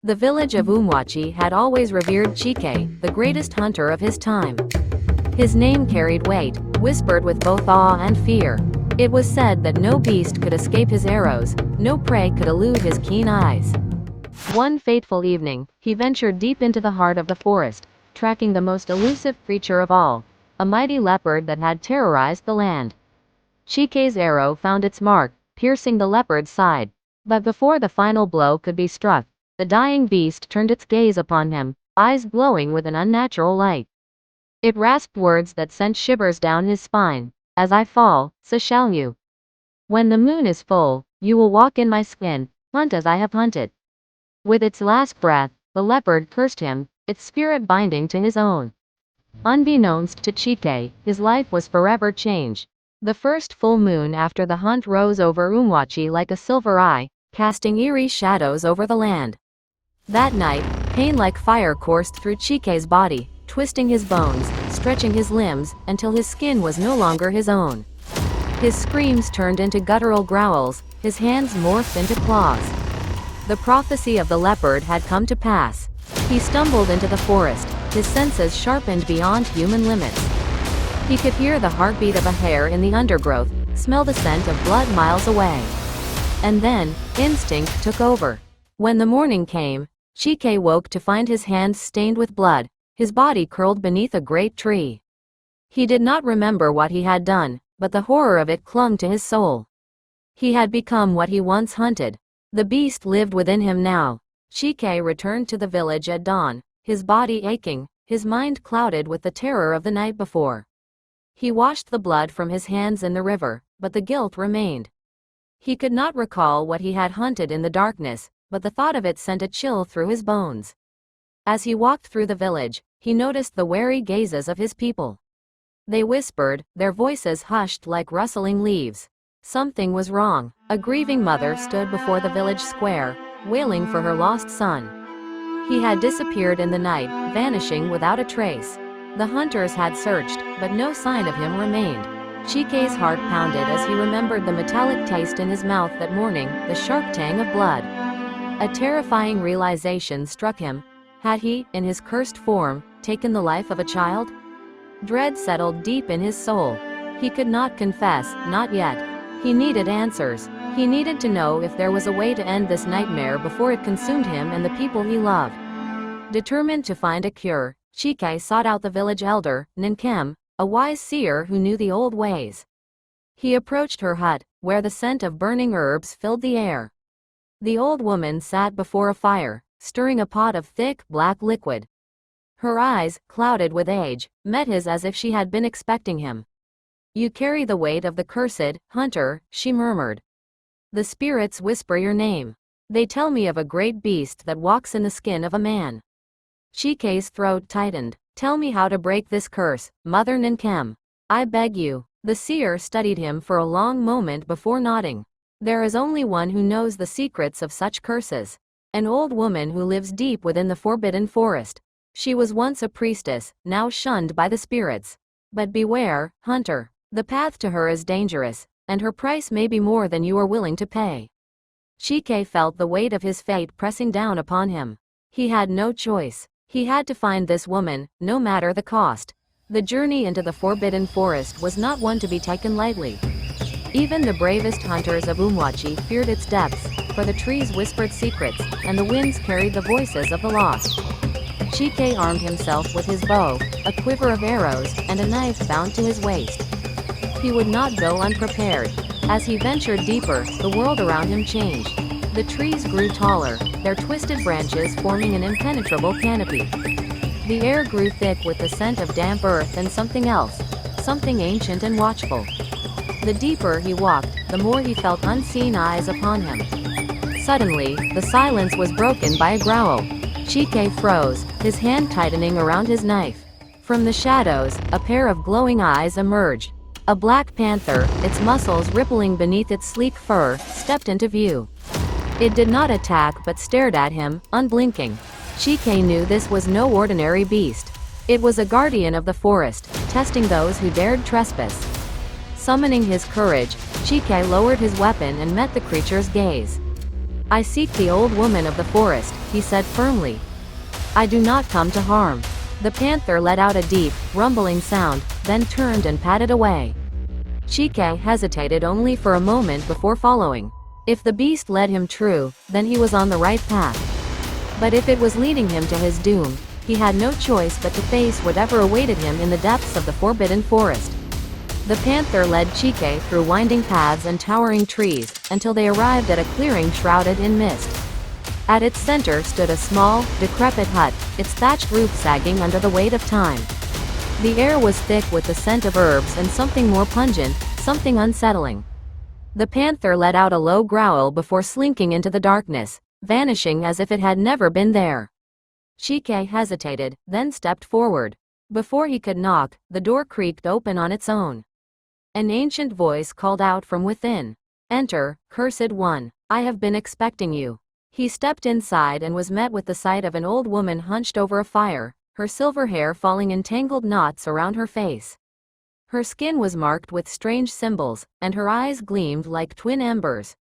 The village of Umwachi had always revered Chike, the greatest hunter of his time. His name carried weight, whispered with both awe and fear. It was said that no beast could escape his arrows, no prey could elude his keen eyes. One fateful evening, he ventured deep into the heart of the forest, tracking the most elusive creature of all, a mighty leopard that had terrorized the land. Chike's arrow found its mark, piercing the leopard's side. But before the final blow could be struck, the dying beast turned its gaze upon him, eyes glowing with an unnatural light. It rasped words that sent shivers down his spine. As I fall, so shall you. When the moon is full, you will walk in my skin, hunt as I have hunted. With its last breath, the leopard cursed him, its spirit binding to his own. Unbeknownst to Chike, his life was forever changed. The first full moon after the hunt rose over Umwachi like a silver eye, casting eerie shadows over the land. That night, pain like fire coursed through Chike's body, twisting his bones, stretching his limbs, until his skin was no longer his own. His screams turned into guttural growls, his hands morphed into claws. The prophecy of the leopard had come to pass. He stumbled into the forest, his senses sharpened beyond human limits. He could hear the heartbeat of a hare in the undergrowth, smell the scent of blood miles away. And then, instinct took over. When the morning came, Chike woke to find his hands stained with blood, his body curled beneath a great tree. He did not remember what he had done, but the horror of it clung to his soul. He had become what he once hunted. The beast lived within him now. Chike returned to the village at dawn, his body aching, his mind clouded with the terror of the night before. He washed the blood from his hands in the river, but the guilt remained. He could not recall what he had hunted in the darkness, but the thought of it sent a chill through his bones. As he walked through the village, he noticed the wary gazes of his people. They whispered, their voices hushed like rustling leaves. Something was wrong. A grieving mother stood before the village square, wailing for her lost son. He had disappeared in the night, vanishing without a trace. The hunters had searched, but no sign of him remained. Chike's heart pounded as he remembered the metallic taste in his mouth that morning, the sharp tang of blood. A terrifying realization struck him. Had he, in his cursed form, taken the life of a child? Dread settled deep in his soul. He could not confess, not yet. He needed answers. He needed to know if there was a way to end this nightmare before it consumed him and the people he loved. Determined to find a cure, Chike sought out the village elder, Ninkem, a wise seer who knew the old ways. He approached her hut, where the scent of burning herbs filled the air. The old woman sat before a fire, stirring a pot of thick, black liquid. Her eyes, clouded with age, met his as if she had been expecting him. "You carry the weight of the cursed, hunter," she murmured. "The spirits whisper your name. They tell me of a great beast that walks in the skin of a man." Chike's throat tightened. "Tell me how to break this curse, Mother Ninkem. I beg you." The seer studied him for a long moment before nodding. "There is only one who knows the secrets of such curses. An old woman who lives deep within the forbidden forest. She was once a priestess, now shunned by the spirits. But beware, hunter. The path to her is dangerous, and her price may be more than you are willing to pay." Chike felt the weight of his fate pressing down upon him. He had no choice. He had to find this woman, no matter the cost. The journey into the forbidden forest was not one to be taken lightly. Even the bravest hunters of Umwachi feared its depths, for the trees whispered secrets, and the winds carried the voices of the lost. Chike armed himself with his bow, a quiver of arrows, and a knife bound to his waist. He would not go unprepared. As he ventured deeper, the world around him changed. The trees grew taller, their twisted branches forming an impenetrable canopy. The air grew thick with the scent of damp earth and something else, something ancient and watchful. The deeper he walked, the more he felt unseen eyes upon him. Suddenly, the silence was broken by a growl. Chike froze, his hand tightening around his knife. From the shadows, a pair of glowing eyes emerged. A black panther, its muscles rippling beneath its sleek fur, stepped into view. It did not attack but stared at him, unblinking. Chike knew this was no ordinary beast. It was a guardian of the forest, testing those who dared trespass. Summoning his courage, Chike lowered his weapon and met the creature's gaze. I seek the old woman of the forest, he said firmly. I do not come to harm. The panther let out a deep, rumbling sound, then turned and padded away. Chike hesitated only for a moment before following. If the beast led him true, then he was on the right path. But if it was leading him to his doom, he had no choice but to face whatever awaited him in the depths of the forbidden forest. The panther led Chike through winding paths and towering trees, until they arrived at a clearing shrouded in mist. At its center stood a small, decrepit hut, its thatched roof sagging under the weight of time. The air was thick with the scent of herbs and something more pungent, something unsettling. The panther let out a low growl before slinking into the darkness, vanishing as if it had never been there. Chike hesitated, then stepped forward. Before he could knock, the door creaked open on its own. An ancient voice called out from within. Enter, cursed one. I have been expecting you. He stepped inside and was met with the sight of an old woman hunched over a fire, her silver hair falling in tangled knots around her face. Her skin was marked with strange symbols, and her eyes gleamed like twin embers.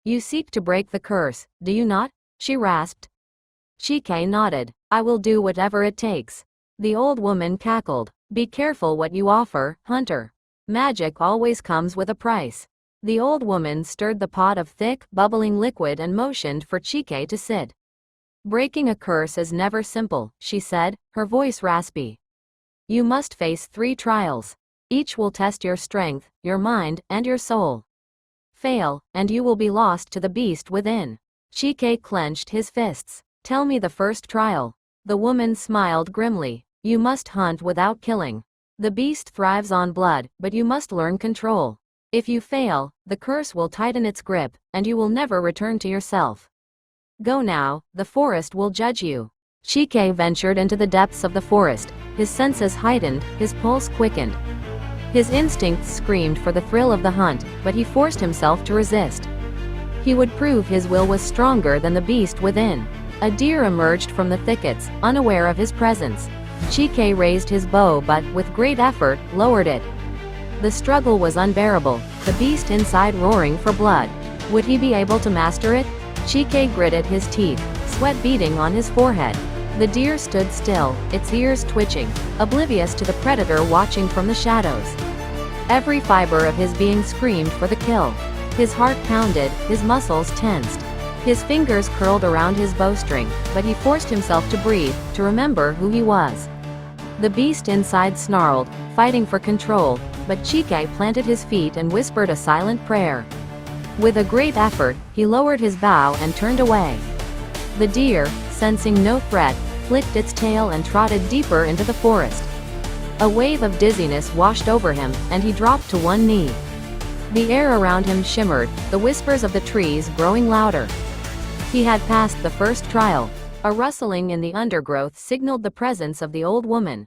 You seek to break the curse, do you not? She rasped. Chike nodded. I will do whatever it takes. The old woman cackled. Be careful what you offer, hunter. Magic always comes with a price. The old woman stirred the pot of thick, bubbling liquid and motioned for Chike to sit. Breaking a curse is never simple, she said, her voice raspy. You must face 3 trials. Each will test your strength, your mind, and your soul. Fail, and you will be lost to the beast within. Chike clenched his fists. Tell me the first trial. The woman smiled grimly. You must hunt without killing. The beast thrives on blood, but you must learn control. If you fail, the curse will tighten its grip, and you will never return to yourself. Go now, the forest will judge you. Chike ventured into the depths of the forest, his senses heightened, his pulse quickened. His instincts screamed for the thrill of the hunt, but he forced himself to resist. He would prove his will was stronger than the beast within. A deer emerged from the thickets, unaware of his presence. Chike raised his bow but, with great effort, lowered it. The struggle was unbearable, the beast inside roaring for blood. Would he be able to master it? Chike gritted his teeth, sweat beading on his forehead. The deer stood still, its ears twitching, oblivious to the predator watching from the shadows. Every fiber of his being screamed for the kill. His heart pounded, his muscles tensed. His fingers curled around his bowstring, but he forced himself to breathe, to remember who he was. The beast inside snarled, fighting for control, but Chike planted his feet and whispered a silent prayer. With a great effort, he lowered his bow and turned away. The deer, sensing no threat, flicked its tail and trotted deeper into the forest. A wave of dizziness washed over him, and he dropped to one knee. The air around him shimmered, the whispers of the trees growing louder. He had passed the first trial. A rustling in the undergrowth signaled the presence of the old woman.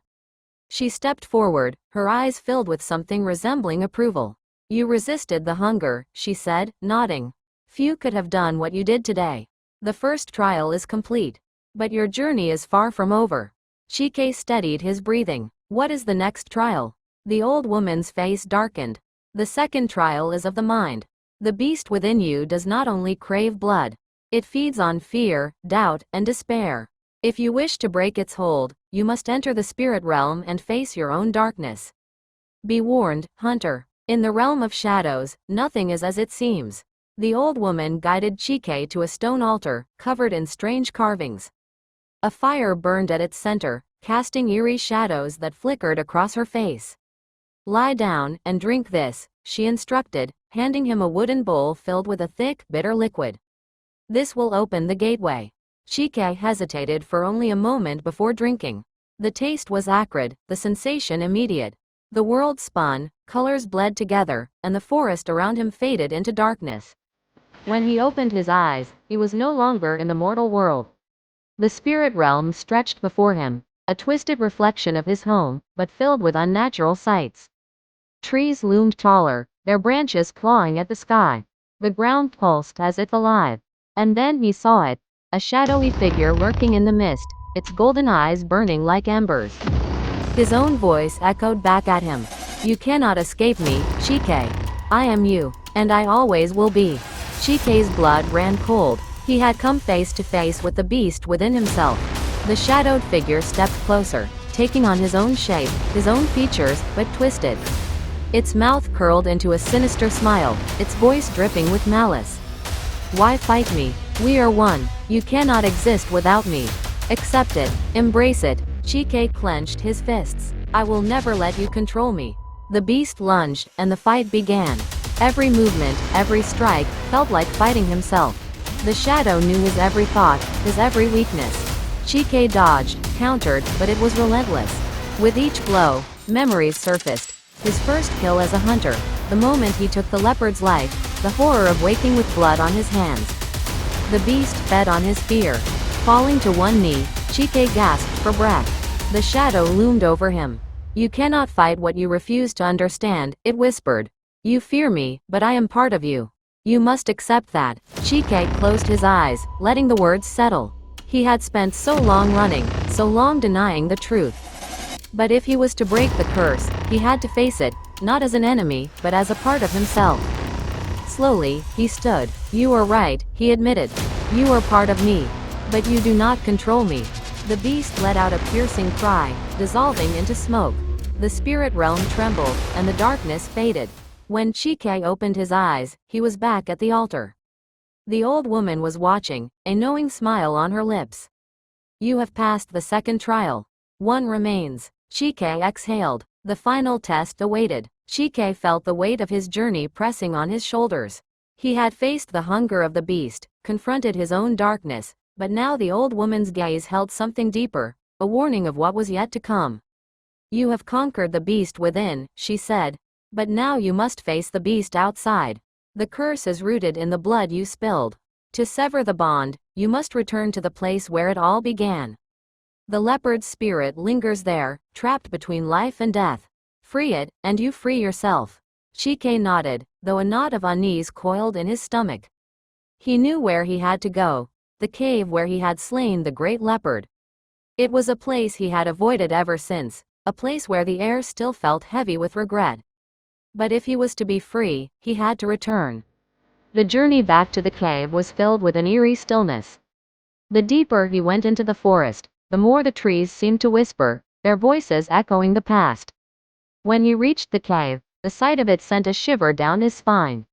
She stepped forward, her eyes filled with something resembling approval. You resisted the hunger, she said, nodding. Few could have done what you did today. The first trial is complete. But your journey is far from over. Chike steadied his breathing. What is the next trial? The old woman's face darkened. The second trial is of the mind. The beast within you does not only crave blood. It feeds on fear, doubt, and despair. If you wish to break its hold, you must enter the spirit realm and face your own darkness. Be warned, hunter. In the realm of shadows, nothing is as it seems. The old woman guided Chike to a stone altar, covered in strange carvings. A fire burned at its center, casting eerie shadows that flickered across her face. Lie down and drink this, she instructed, handing him a wooden bowl filled with a thick, bitter liquid. This will open the gateway. Chike hesitated for only a moment before drinking. The taste was acrid, the sensation immediate. The world spun, colors bled together, and the forest around him faded into darkness. When he opened his eyes, he was no longer in the mortal world. The spirit realm stretched before him, a twisted reflection of his home, but filled with unnatural sights. Trees loomed taller, their branches clawing at the sky. The ground pulsed as if alive. And then he saw it, a shadowy figure lurking in the mist, its golden eyes burning like embers. His own voice echoed back at him. You cannot escape me, Chike. I am you, and I always will be. Chike's blood ran cold, He had come face to face with the beast within himself. The shadowed figure stepped closer, taking on his own shape, his own features, but twisted. Its mouth curled into a sinister smile, its voice dripping with malice. Why fight me? We are one. You cannot exist without me. Accept it. Embrace it. Chike clenched his fists. I will never let you control me. The beast lunged, and the fight began. Every movement, every strike, felt like fighting himself. The shadow knew his every thought, his every weakness. Chike dodged, countered, but it was relentless. With each blow, memories surfaced. His first kill as a hunter, the moment he took the leopard's life, the horror of waking with blood on his hands. The beast fed on his fear. Falling to one knee, Chike gasped for breath. The shadow loomed over him. You cannot fight what you refuse to understand, it whispered. You fear me, but I am part of you. You must accept that. Chike closed his eyes, letting the words settle. He had spent so long running, so long denying the truth. But if he was to break the curse, he had to face it, not as an enemy, but as a part of himself. Slowly, he stood. You are right, he admitted. You are part of me. But you do not control me. The beast let out a piercing cry, dissolving into smoke. The spirit realm trembled, and the darkness faded. When Chike opened his eyes, he was back at the altar. The old woman was watching, a knowing smile on her lips. You have passed the second trial. One remains. Chike exhaled. The final test awaited. Chike felt the weight of his journey pressing on his shoulders. He had faced the hunger of the beast, confronted his own darkness, but now the old woman's gaze held something deeper, a warning of what was yet to come. You have conquered the beast within, she said. But now you must face the beast outside. The curse is rooted in the blood you spilled. To sever the bond, you must return to the place where it all began. The leopard's spirit lingers there, trapped between life and death. Free it, and you free yourself. Chike nodded, though a knot of unease coiled in his stomach. He knew where he had to go, the cave where he had slain the great leopard. It was a place he had avoided ever since, a place where the air still felt heavy with regret. But if he was to be free, he had to return. The journey back to the cave was filled with an eerie stillness. The deeper he went into the forest, the more the trees seemed to whisper, their voices echoing the past. When he reached the cave, the sight of it sent a shiver down his spine.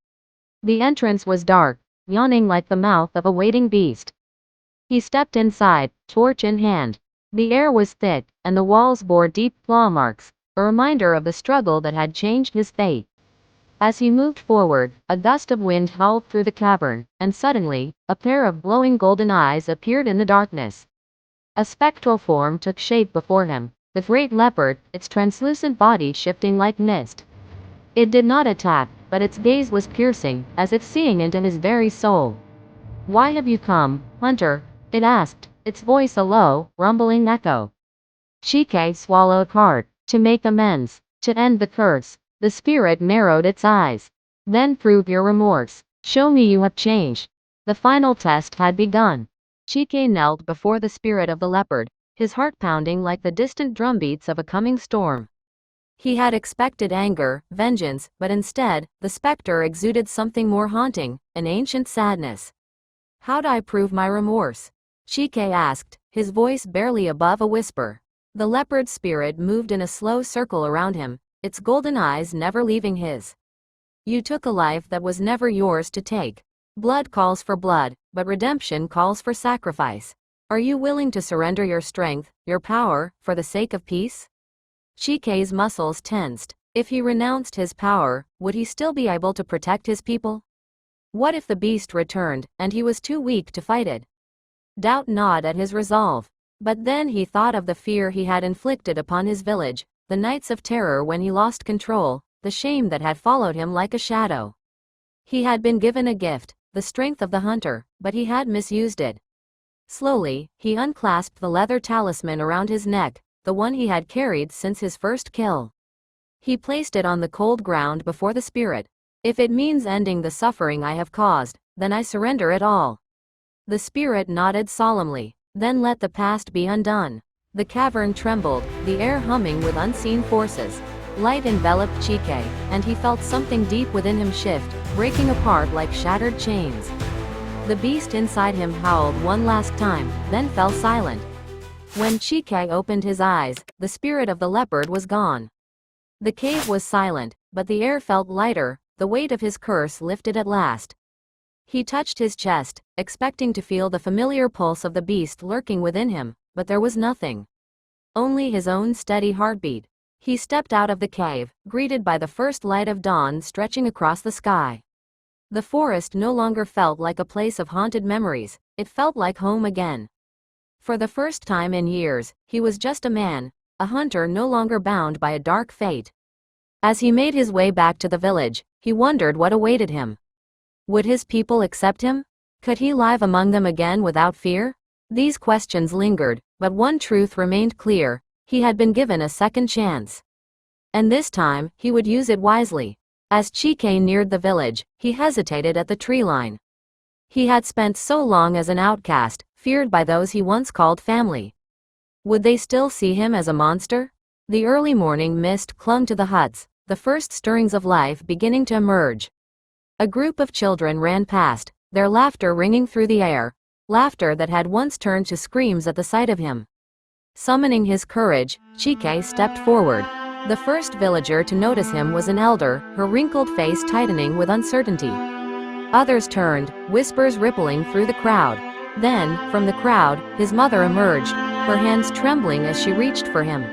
The entrance was dark, yawning like the mouth of a waiting beast. He stepped inside, torch in hand. The air was thick, and the walls bore deep claw marks, a reminder of the struggle that had changed his fate. As he moved forward, a gust of wind howled through the cavern, and suddenly, a pair of glowing golden eyes appeared in the darkness. A spectral form took shape before him, the great leopard, its translucent body shifting like mist. It did not attack, but its gaze was piercing, as if seeing into his very soul. Why have you come, hunter? It asked, its voice a low, rumbling echo. Chike swallowed hard. To make amends, to end the curse. The spirit narrowed its eyes. Then prove your remorse. Show me you have changed. The final test had begun. Chike knelt before the spirit of the leopard, his heart pounding like the distant drumbeats of a coming storm. He had expected anger, vengeance, but instead, the specter exuded something more haunting, an ancient sadness. How'd I prove my remorse? Chike asked, his voice barely above a whisper. The leopard's spirit moved in a slow circle around him, its golden eyes never leaving his. You took a life that was never yours to take. Blood calls for blood, but redemption calls for sacrifice. Are you willing to surrender your strength, your power, for the sake of peace? Chike's muscles tensed. If he renounced his power, would he still be able to protect his people? What if the beast returned, and he was too weak to fight it? Doubt gnawed at his resolve. But then he thought of the fear he had inflicted upon his village, the nights of terror when he lost control, the shame that had followed him like a shadow. He had been given a gift, the strength of the hunter, but he had misused it. Slowly, he unclasped the leather talisman around his neck, the one he had carried since his first kill. He placed it on the cold ground before the spirit. If it means ending the suffering I have caused, then I surrender it all. The spirit nodded solemnly. Then let the past be undone. The cavern trembled, the air humming with unseen forces. Light enveloped Chike, and he felt something deep within him shift, breaking apart like shattered chains. The beast inside him howled one last time, then fell silent. When Chike opened his eyes, the spirit of the leopard was gone. The cave was silent, but the air felt lighter, the weight of his curse lifted at last. He touched his chest, expecting to feel the familiar pulse of the beast lurking within him, but there was nothing. Only his own steady heartbeat. He stepped out of the cave, greeted by the first light of dawn stretching across the sky. The forest no longer felt like a place of haunted memories, it felt like home again. For the first time in years, he was just a man, a hunter no longer bound by a dark fate. As he made his way back to the village, he wondered what awaited him. Would his people accept him? Could he live among them again without fear? These questions lingered, but one truth remained clear: he had been given a second chance. And this time, he would use it wisely. As Chike neared the village, he hesitated at the tree line. He had spent so long as an outcast, feared by those he once called family. Would they still see him as a monster? The early morning mist clung to the huts, the first stirrings of life beginning to emerge. A group of children ran past, their laughter ringing through the air, laughter that had once turned to screams at the sight of him. Summoning his courage, Chike stepped forward. The first villager to notice him was an elder, her wrinkled face tightening with uncertainty. Others turned, whispers rippling through the crowd. Then, from the crowd, his mother emerged, her hands trembling as she reached for him.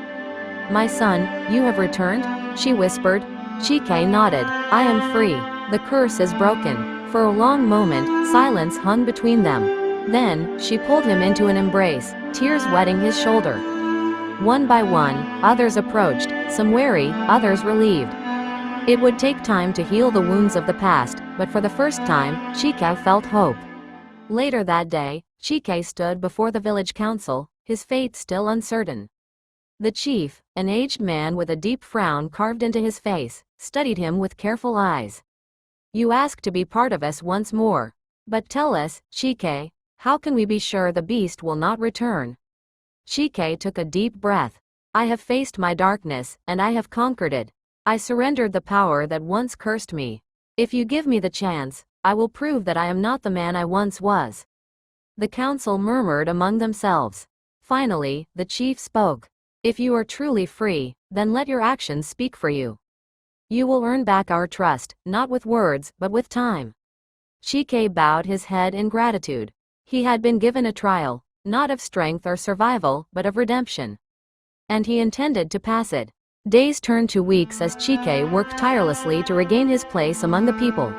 "My son, you have returned?" she whispered. Chike nodded. "I am free. The curse is broken." For a long moment, silence hung between them. Then, she pulled him into an embrace, tears wetting his shoulder. One by one, others approached, some wary, others relieved. It would take time to heal the wounds of the past, but for the first time, Chike felt hope. Later that day, Chike stood before the village council, his fate still uncertain. The chief, an aged man with a deep frown carved into his face, studied him with careful eyes. "You ask to be part of us once more. But tell us, Chike, how can we be sure the beast will not return?" Chike took a deep breath. "I have faced my darkness, and I have conquered it. I surrendered the power that once cursed me. If you give me the chance, I will prove that I am not the man I once was." The council murmured among themselves. Finally, the chief spoke. "If you are truly free, then let your actions speak for you. You will earn back our trust, not with words, but with time." Chike bowed his head in gratitude. He had been given a trial, not of strength or survival, but of redemption. And he intended to pass it. Days turned to weeks as Chike worked tirelessly to regain his place among the people.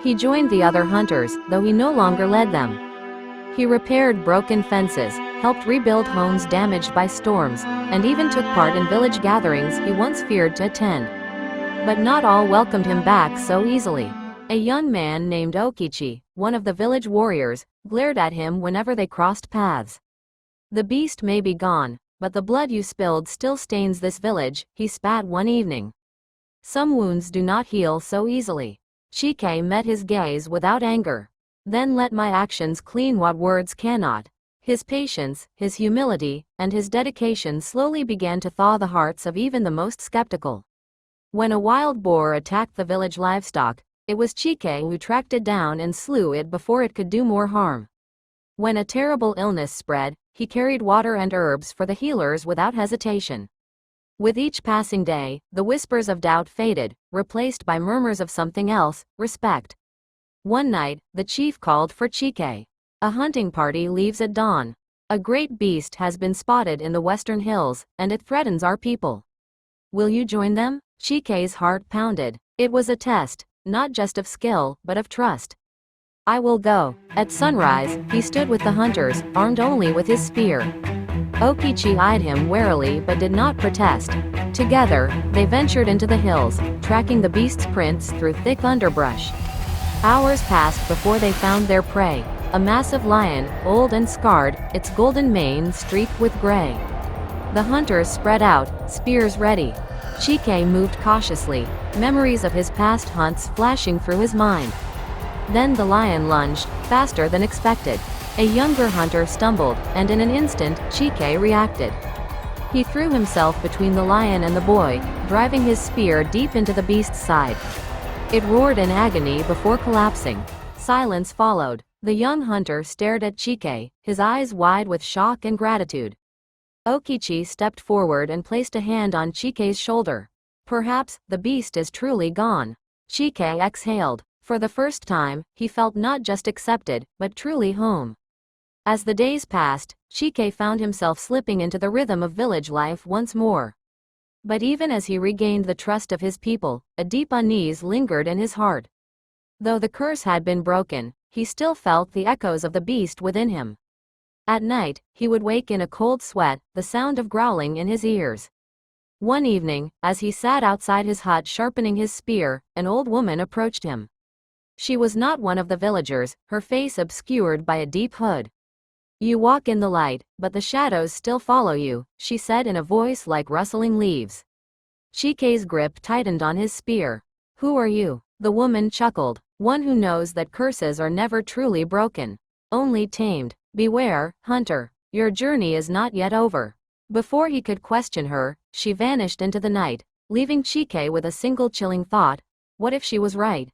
He joined the other hunters, though he no longer led them. He repaired broken fences, helped rebuild homes damaged by storms, and even took part in village gatherings he once feared to attend. But not all welcomed him back so easily. A young man named Okichi, one of the village warriors, glared at him whenever they crossed paths. "The beast may be gone, but the blood you spilled still stains this village," he spat one evening. "Some wounds do not heal so easily." Chike met his gaze without anger. "Then let my actions clean what words cannot." His patience, his humility, and his dedication slowly began to thaw the hearts of even the most skeptical. When a wild boar attacked the village livestock, it was Chike who tracked it down and slew it before it could do more harm. When a terrible illness spread, he carried water and herbs for the healers without hesitation. With each passing day, the whispers of doubt faded, replaced by murmurs of something else: respect. One night, the chief called for Chike. "A hunting party leaves at dawn. A great beast has been spotted in the western hills, and it threatens our people. Will you join them?" Chike's heart pounded. It was a test, not just of skill, but of trust. "I will go." At sunrise, he stood with the hunters, armed only with his spear. Okichi eyed him warily but did not protest. Together, they ventured into the hills, tracking the beast's prints through thick underbrush. Hours passed before they found their prey, a massive lion, old and scarred, its golden mane streaked with gray. The hunters spread out, spears ready. Chike moved cautiously, memories of his past hunts flashing through his mind. Then the lion lunged, faster than expected. A younger hunter stumbled, and in an instant, Chike reacted. He threw himself between the lion and the boy, driving his spear deep into the beast's side. It roared in agony before collapsing. Silence followed, The young hunter stared at Chike, his eyes wide with shock and gratitude. Okichi stepped forward and placed a hand on Chike's shoulder. Perhaps the beast is truly gone. Chike exhaled. For the first time, he felt not just accepted, but truly home. As the days passed, Chike found himself slipping into the rhythm of village life once more. But even as he regained the trust of his people, a deep unease lingered in his heart. Though the curse had been broken, he still felt the echoes of the beast within him. At night, he would wake in a cold sweat, the sound of growling in his ears. One evening, as he sat outside his hut sharpening his spear, an old woman approached him. She was not one of the villagers, her face obscured by a deep hood. "You walk in the light, but the shadows still follow you," she said in a voice like rustling leaves. Chike's grip tightened on his spear. "Who are you?" The woman chuckled. "One who knows that curses are never truly broken, only tamed. Beware, hunter, your journey is not yet over." Before he could question her, she vanished into the night, leaving Chike with a single chilling thought: what if she was right?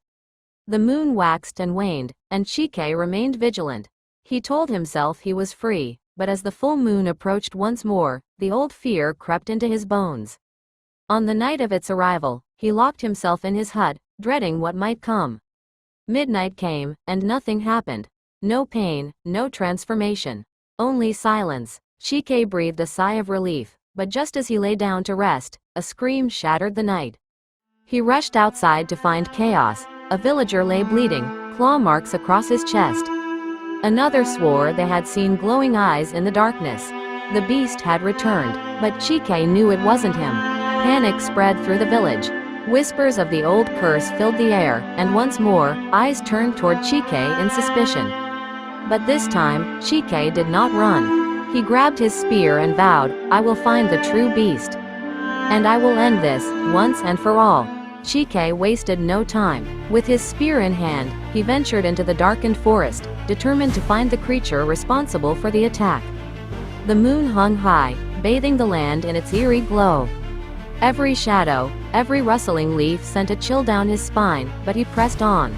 The moon waxed and waned, and Chike remained vigilant. He told himself he was free, but as the full moon approached once more, the old fear crept into his bones. On the night of its arrival, he locked himself in his hut, dreading what might come. Midnight came, and nothing happened. No pain, no transformation. Only silence. Chike breathed a sigh of relief, but just as he lay down to rest, a scream shattered the night. He rushed outside to find chaos. A villager lay bleeding, claw marks across his chest. Another swore they had seen glowing eyes in the darkness. The beast had returned, but Chike knew it wasn't him. Panic spread through the village. Whispers of the old curse filled the air, and once more, eyes turned toward Chike in suspicion. But this time, Chike did not run. He grabbed his spear and vowed, "I will find the true beast. And I will end this, once and for all." Chike wasted no time. With his spear in hand, he ventured into the darkened forest, determined to find the creature responsible for the attack. The moon hung high, bathing the land in its eerie glow. Every shadow, every rustling leaf sent a chill down his spine, but he pressed on.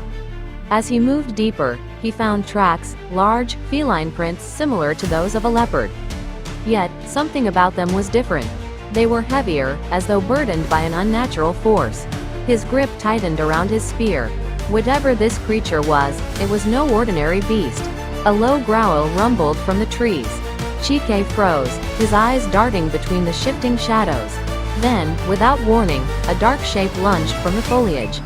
As he moved deeper, he found tracks, large, feline prints similar to those of a leopard. Yet, something about them was different. They were heavier, as though burdened by an unnatural force. His grip tightened around his spear. Whatever this creature was, it was no ordinary beast. A low growl rumbled from the trees. Chike froze, his eyes darting between the shifting shadows. Then, without warning, a dark shape lunged from the foliage.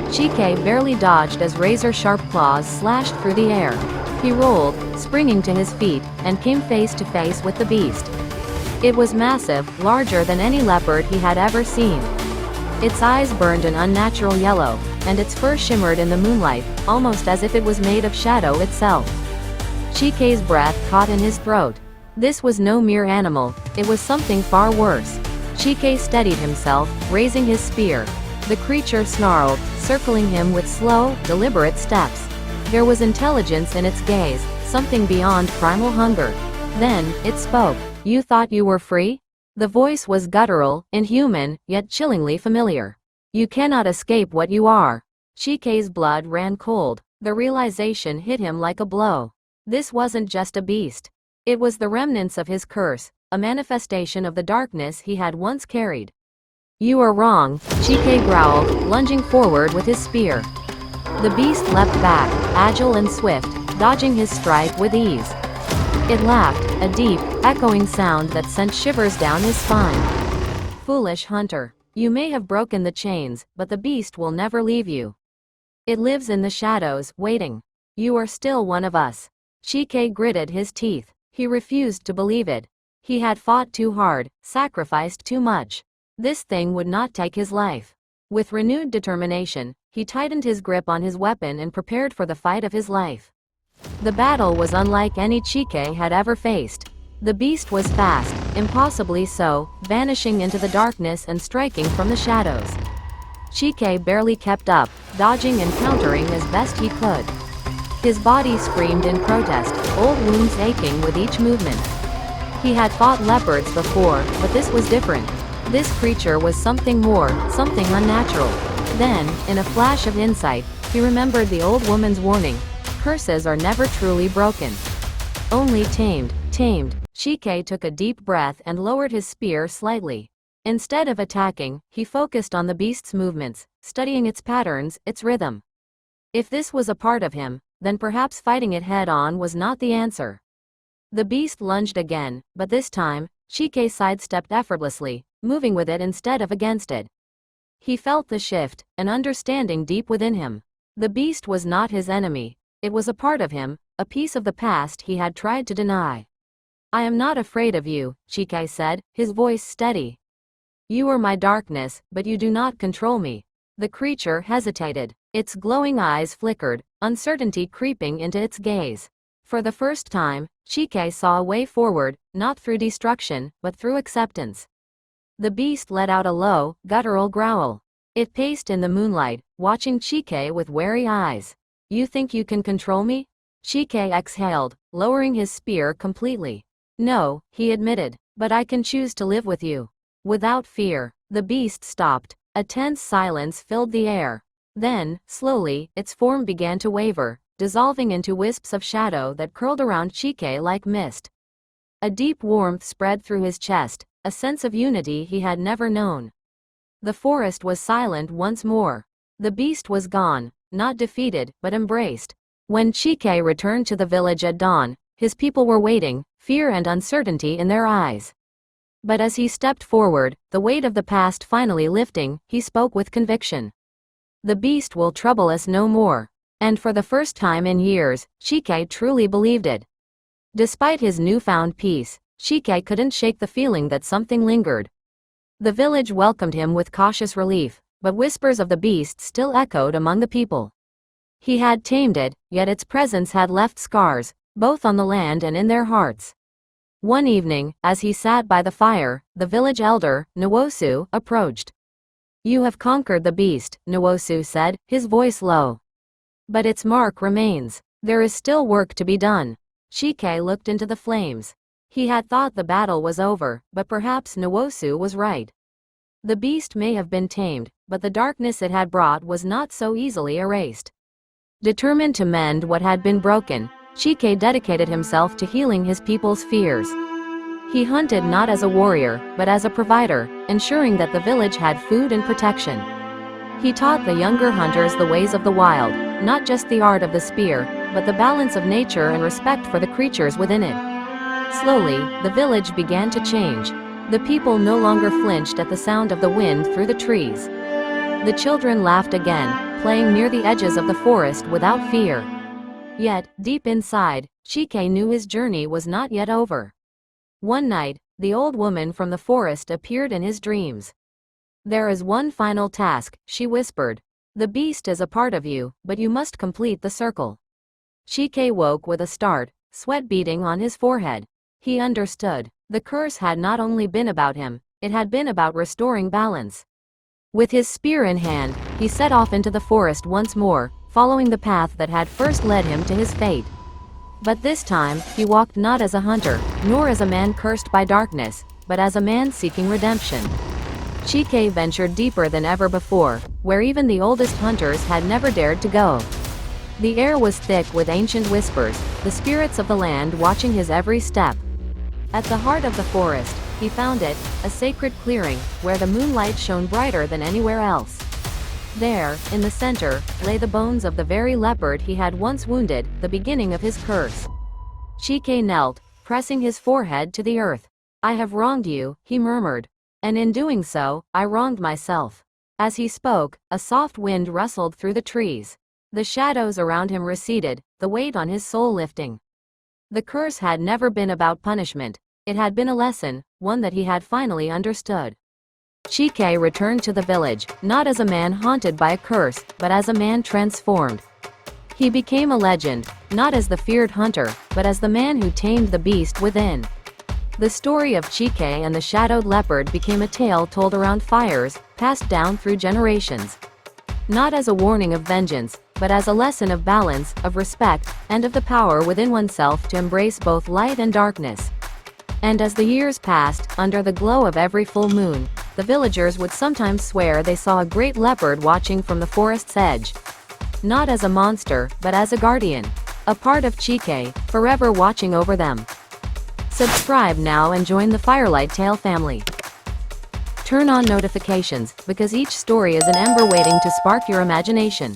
Chike barely dodged as razor-sharp claws slashed through the air. He rolled, springing to his feet, and came face to face with the beast. It was massive, larger than any leopard he had ever seen. Its eyes burned an unnatural yellow, and its fur shimmered in the moonlight, almost as if it was made of shadow itself. Chike's breath caught in his throat. This was no mere animal, it was something far worse. Chike steadied himself, raising his spear. The creature snarled, circling him with slow, deliberate steps. There was intelligence in its gaze, something beyond primal hunger. Then, it spoke. "You thought you were free?" The voice was guttural, inhuman, yet chillingly familiar. "You cannot escape what you are." Chike's blood ran cold. The realization hit him like a blow. This wasn't just a beast. It was the remnants of his curse, a manifestation of the darkness he had once carried. "You are wrong," Chike growled, lunging forward with his spear. The beast leapt back, agile and swift, dodging his strike with ease. It laughed, a deep, echoing sound that sent shivers down his spine. "Foolish hunter. You may have broken the chains, but the beast will never leave you. It lives in the shadows, waiting. You are still one of us." Chike gritted his teeth. He refused to believe it. He had fought too hard, sacrificed too much. This thing would not take his life. With renewed determination, he tightened his grip on his weapon and prepared for the fight of his life. The battle was unlike any Chike had ever faced. The beast was fast, impossibly so, vanishing into the darkness and striking from the shadows. Chike barely kept up, dodging and countering as best he could. His body screamed in protest, old wounds aching with each movement. He had fought leopards before, but this was different. This creature was something more, something unnatural. Then, in a flash of insight, he remembered the old woman's warning. curses are never truly broken. Only tamed. Chike took a deep breath and lowered his spear slightly. Instead of attacking, he focused on the beast's movements, studying its patterns, its rhythm. If this was a part of him, then perhaps fighting it head-on was not the answer. The beast lunged again, but this time, Chike sidestepped effortlessly, moving with it instead of against it. He felt the shift, an understanding deep within him. The beast was not his enemy. It was a part of him, a piece of the past he had tried to deny. "I am not afraid of you," Chike said, his voice steady. "You are my darkness, but you do not control me." The creature hesitated. Its glowing eyes flickered, uncertainty creeping into its gaze. For the first time, Chike saw a way forward, not through destruction, but through acceptance. The beast let out a low, guttural growl. It paced in the moonlight, watching Chike with wary eyes. "You think you can control me?" Chike exhaled, lowering his spear completely. "No," he admitted, "but I can choose to live with you." Without fear, the beast stopped. A tense silence filled the air. Then, slowly, its form began to waver, dissolving into wisps of shadow that curled around Chike like mist. A deep warmth spread through his chest, a sense of unity he had never known. The forest was silent once more. The beast was gone, not defeated, but embraced. When Chike returned to the village at dawn, his people were waiting, fear and uncertainty in their eyes. But as he stepped forward, the weight of the past finally lifting, he spoke with conviction. "The beast will trouble us no more." And for the first time in years, Chike truly believed it. Despite his newfound peace, Chike couldn't shake the feeling that something lingered. The village welcomed him with cautious relief, but whispers of the beast still echoed among the people. He had tamed it, yet its presence had left scars, both on the land and in their hearts. One evening, as he sat by the fire, the village elder, Nwosu, approached. "You have conquered the beast," Nwosu said, his voice low. "But its mark remains. There is still work to be done." Chike looked into the flames. He had thought the battle was over, but perhaps Nwosu was right. The beast may have been tamed, but the darkness it had brought was not so easily erased. Determined to mend what had been broken, Chike dedicated himself to healing his people's fears. He hunted not as a warrior, but as a provider, ensuring that the village had food and protection. He taught the younger hunters the ways of the wild, not just the art of the spear, but the balance of nature and respect for the creatures within it. Slowly, the village began to change. The people no longer flinched at the sound of the wind through the trees. The children laughed again, playing near the edges of the forest without fear. Yet, deep inside, Chike knew his journey was not yet over. One night, the old woman from the forest appeared in his dreams. "There is one final task," she whispered. "The beast is a part of you, but you must complete the circle." Chike woke with a start, sweat beading on his forehead. He understood. The curse had not only been about him, it had been about restoring balance. With his spear in hand, he set off into the forest once more, following the path that had first led him to his fate. But this time, he walked not as a hunter, nor as a man cursed by darkness, but as a man seeking redemption. Chike ventured deeper than ever before, where even the oldest hunters had never dared to go. The air was thick with ancient whispers, the spirits of the land watching his every step. At the heart of the forest, he found it, a sacred clearing, where the moonlight shone brighter than anywhere else. There, in the center, lay the bones of the very leopard he had once wounded, the beginning of his curse. Chike knelt, pressing his forehead to the earth. "I have wronged you," he murmured. "And in doing so, I wronged myself." As he spoke, a soft wind rustled through the trees. The shadows around him receded, the weight on his soul lifting. The curse had never been about punishment. It had been a lesson, one that he had finally understood. Chike returned to the village, not as a man haunted by a curse, but as a man transformed. He became a legend, not as the feared hunter, but as the man who tamed the beast within. The story of Chike and the shadowed leopard became a tale told around fires, passed down through generations. Not as a warning of vengeance, but as a lesson of balance, of respect, and of the power within oneself to embrace both light and darkness. And as the years passed, under the glow of every full moon, the villagers would sometimes swear they saw a great leopard watching from the forest's edge. Not as a monster, but as a guardian. a part of Chike, forever watching over them. Subscribe now and join the Firelight Tale family. Turn on notifications, because each story is an ember waiting to spark your imagination.